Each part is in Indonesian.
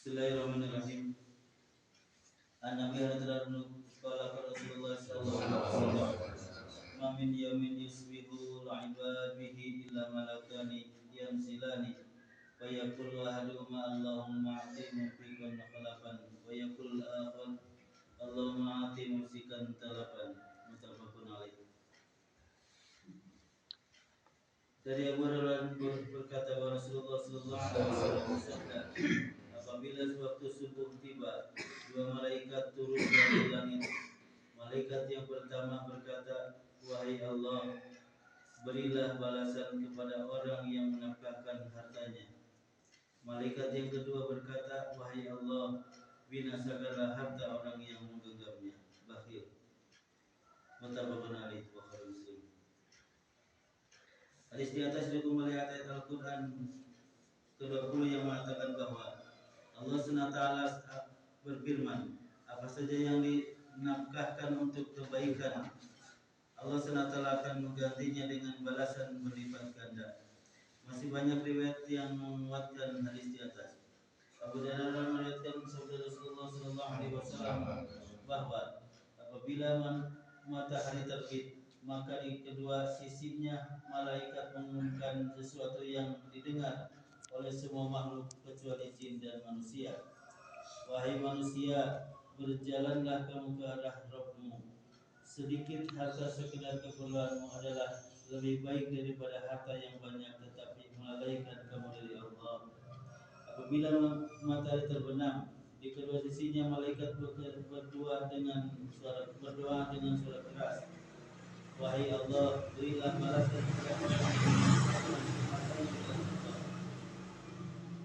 Bismillahirrahmanirrahim. An-Nabi radhiyallahu qala Rasulullah sallallahu alaihi wasallam, "Ma min yawmin yusbihu al-'ibad bihi illa malakani yanzilani fa yaqulu ahaduhuma Allahumma a'ti mumfikan khalafan wa yaqul al-akhar Allahumma a'ti mumsikan talafan." Muttafaqun alaih. Dari Abu Hurairah berkata bahwa Rasulullah sallallahu alaihi wasallam bersabda, apabila waktu subuh tiba, dua malaikat turun dari langit. Malaikat yang pertama berkata, "Wahai Allah, berilah balasan kepada orang yang menafkahkan hartanya." Malaikat yang kedua berkata, "Wahai Allah, binasakanlah harta orang yang menggenggamnya, bakhil." Muttafaqun alaih, Bukhari Muslim. Hadis di atas didukung oleh ayat Al-Quran ke-20 yang mengatakan bahwa Allah SWT berfirman, apa saja yang dinafkahkan untuk kebaikan, Allah SWT akan menggantinya dengan balasan berlipat ganda. Masih banyak riwayat yang menguatkan hadis di atas. Abu Hurairah meriwayatkan sabda Rasulullah SAW bahwa apabila matahari terbit, maka di kedua sisinya malaikat mengumumkan sesuatu yang didengar oleh semua makhluk kecuali jin dan manusia. Wahai manusia, berjalanlah kamu ke arah Rabbmu. Sedikit harta sekedar keperluanmu adalah lebih baik daripada harta yang banyak tetapi melalaikan kamu dari Allah. Apabila matahari terbenam, di kedua sisinya malaikat berdoa dengan suara keras. Wahai Allah, berilah balasan kepada orang yang menafkahkan hartanya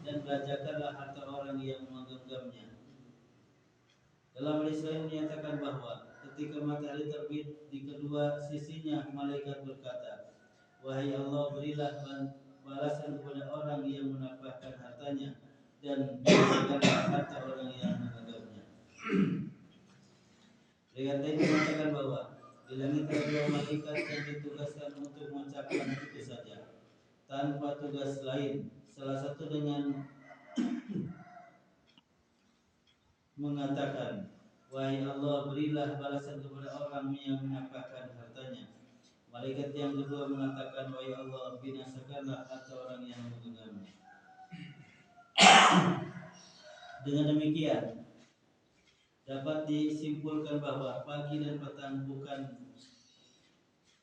dengan Allah, dan bacakanlah harta orang yang menggenggamnya. Dalam hadis lain menyatakan bahwa ketika matahari terbit, di kedua sisinya malaikat berkata, "Wahai Allah, berilah balasan kepada orang yang menafkahkan hartanya, dan bacakanlah harta orang yang menggenggamnya." Riwayat lain mengatakan bahwa di langit ada dua malaikat yang ditugaskan untuk mengucapkan itu saja, tanpa tugas lain. Salah satu dengan mengatakan, "Wahai Allah, berilah balasan kepada orang yang menafkahkan hartanya." Malaikat yang kedua mengatakan, "Wahai Allah, binasakanlah harta orang yang menggenggamnya." Dengan demikian dapat disimpulkan bahwa pagi dan petang bukan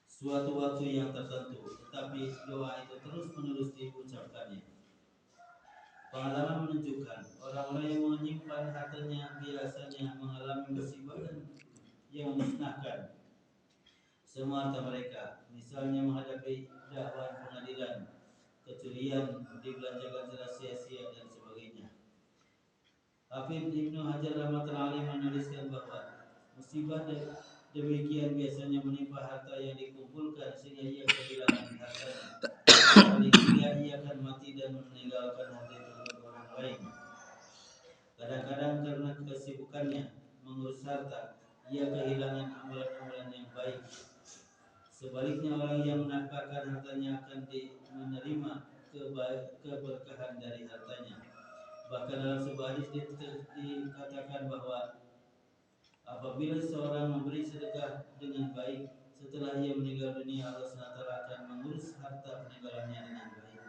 suatu waktu yang tertentu, tetapi doa itu terus-menerus diucapkannya. Pengalaman menunjukkan orang-orang yang menyimpan hartanya biasanya mengalami musibah yang memusnahkan semua harta mereka. Misalnya menghadapi dakwaan pengadilan, kecurian, dibelanjakan secara sia-sia dan sebagainya. Hafidz Ibnu Hajar rahmatullahi alaih menuliskan bahwa musibah demikian biasanya menimpa harta yang dikumpulkan sehingga ia kehilangan hartanya. Paling tidak ia akan mati dan meninggalkan harta itu untuk orang lain. Kadang-kadang karena kesibukannya mengurus harta, ia kehilangan amalan-amalan yang baik. Sebaliknya orang yang menafkahkan hartanya akan menerima keberkahan dari hartanya. Bahkan dalam sebuah hadis dikatakan bahwa apabila seorang memberi sedekah dengan baik, setelah ia meninggal dunia, Allah SWT akan mengurus harta peninggalannya dengan baik.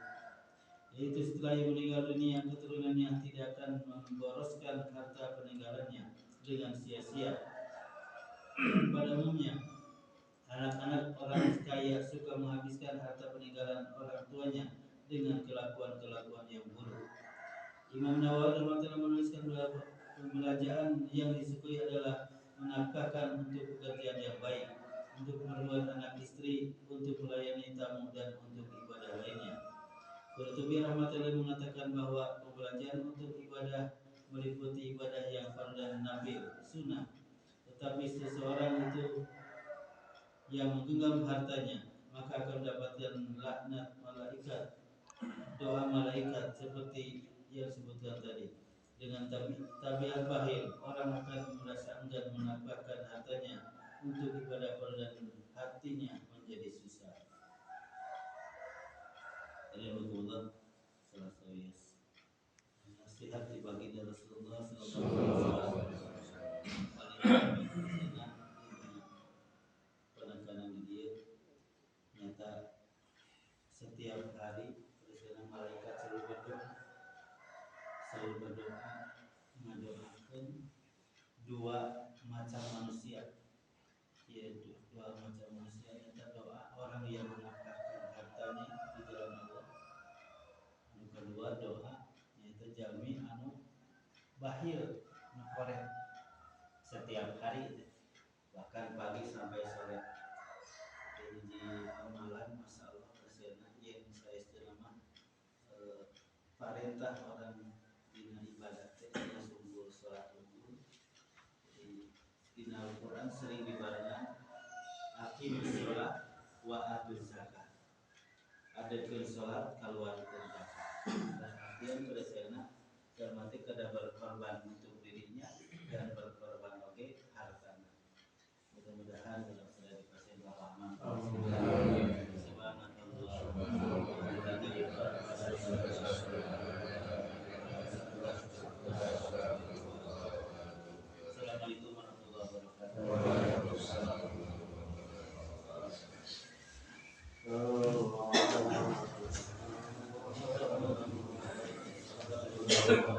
Yaitu setelah ia meninggal dunia, keturunannya tidak akan memboroskan harta peninggalannya dengan sia-sia. Pada umumnya, anak-anak orang kaya suka menghabiskan harta peninggalan orang tuanya dengan kelakuan-kelakuan yang buruk. Imam Nawawi telah menuliskan bahwa pembelanjaan yang disukai adalah menafkahkan untuk pekerjaan yang baik, untuk keperluan anak istri, untuk melayani tamu, dan untuk ibadah lainnya. Qurtubi rahmatullahi mengatakan bahwa pembelanjaan untuk ibadah meliputi ibadah yang fardu dan nafil, sunnah. Tetapi seseorang itu yang menggenggam hartanya, maka akan mendapatkan laknat malaikat, doa malaikat seperti yang disebutkan tadi. Dengan tabiat bakhil, orang akan merasa enggan menafkahkan hartanya untuk ibadah dan hatinya menjadi susah. Rahimahullah salah satu nasihat dibagi dari Rasulullah sallallahu alaihi wasallam. Paling senang penekanan dia nyata setiap hari presiden malaikat selalu berdoa mendoakan dua macam manusia, yaitu dua macam manusia yang doa orang yang menafkahkan hartanya di jalan Allah. Anu kedua doa yaitu jami anu bakhil nakoreh setiap hari bahkan pagi sampai sore. Jadi amalan masya Allah presiden yang saya istilahkan perintah orang dina ibadah yang sungguh sholat zuhur. Di Al-Quran sering dibarengan aqimus sholat wa atuz zakat. Adakeun sholat kaluarkeun zakat. Dan artian beresena cermati kada berkorban untuk dirinya dan berkorban oge hartana. Mudah-mudahan dalam sudah dikasih rahmat. Amin. Assalamualaikum warahmatullahi wabarakatuh.